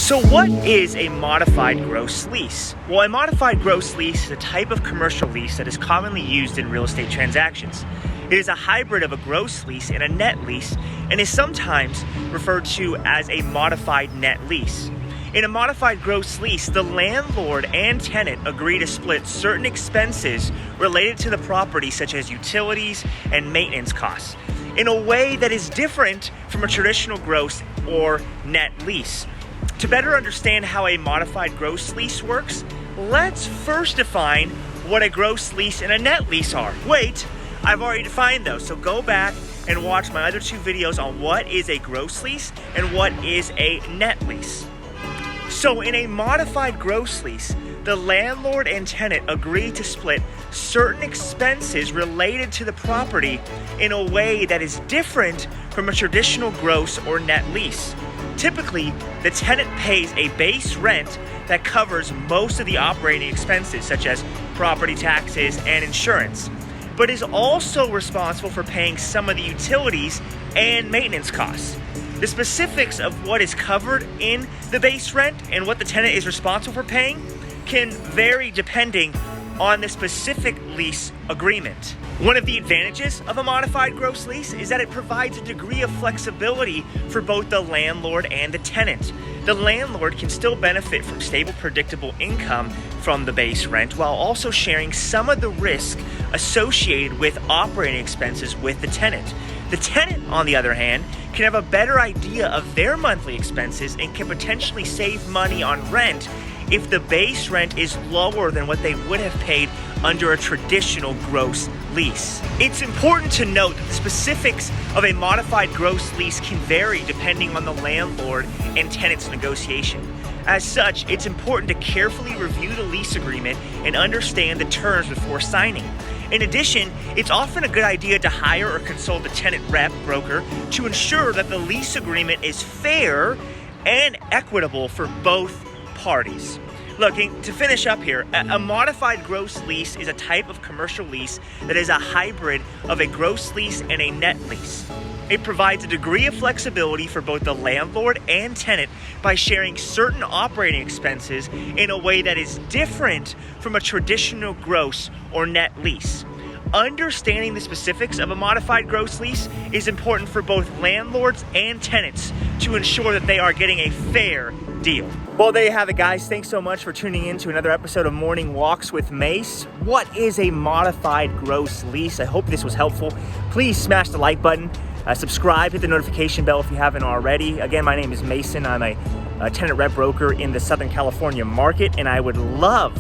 So what is a modified gross lease? Well, a modified gross lease is a type of commercial lease that is commonly used in real estate transactions. It is a hybrid of a gross lease and a net lease, and is sometimes referred to as a modified net lease. In a modified gross lease, the landlord and tenant agree to split certain expenses related to the property, such as utilities and maintenance costs, in a way that is different from a traditional gross or net lease. To better understand how a modified gross lease works, let's first define what a gross lease and a net lease are. Wait, I've already defined those, so go back and watch my other two videos on what is a gross lease and what is a net lease. So in a modified gross lease, the landlord and tenant agree to split certain expenses related to the property in a way that is different from a traditional gross or net lease. Typically, the tenant pays a base rent that covers most of the operating expenses, such as property taxes and insurance, but is also responsible for paying some of the utilities and maintenance costs. The specifics of what is covered in the base rent and what the tenant is responsible for paying can vary depending on the specific lease agreement. One of the advantages of a modified gross lease is that it provides a degree of flexibility for both the landlord and the tenant. The landlord can still benefit from stable, predictable income from the base rent while also sharing some of the risk associated with operating expenses with the tenant. The tenant, on the other hand, can have a better idea of their monthly expenses and can potentially save money on rent if the base rent is lower than what they would have paid under a traditional gross lease. It's important to note that the specifics of a modified gross lease can vary depending on the landlord and tenant's negotiation. As such, it's important to carefully review the lease agreement and understand the terms before signing. In addition, it's often a good idea to hire or consult a tenant rep broker to ensure that the lease agreement is fair and equitable for both parties. Looking to finish up here, a modified gross lease is a type of commercial lease that is a hybrid of a gross lease and a net lease. It provides a degree of flexibility for both the landlord and tenant by sharing certain operating expenses in a way that is different from a traditional gross or net lease. Understanding the specifics of a modified gross lease is important for both landlords and tenants to ensure that they are getting a fair deal. Well, there you have it, guys. Thanks so much for tuning in to another episode of Morning Walks with Mace. What is a modified gross lease? I hope this was helpful. Please smash the like button, subscribe, hit the notification bell if you haven't already. Again, my name is Mason. I'm a tenant rep broker in the Southern California market, and I would love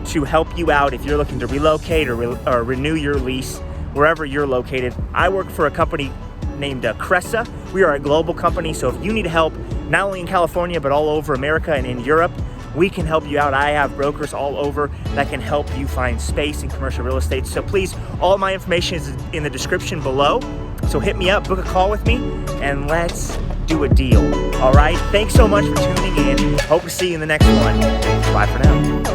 to help you out if you're looking to relocate or renew your lease wherever you're located. I work for a company named Cressa. We are a global company, so if you need help, not only in California, but all over America and in Europe, we can help you out. I have brokers all over that can help you find space in commercial real estate. So please, all my information is in the description below. So hit me up, book a call with me, and let's do a deal. All right? Thanks so much for tuning in. Hope to see you in the next one. Bye for now.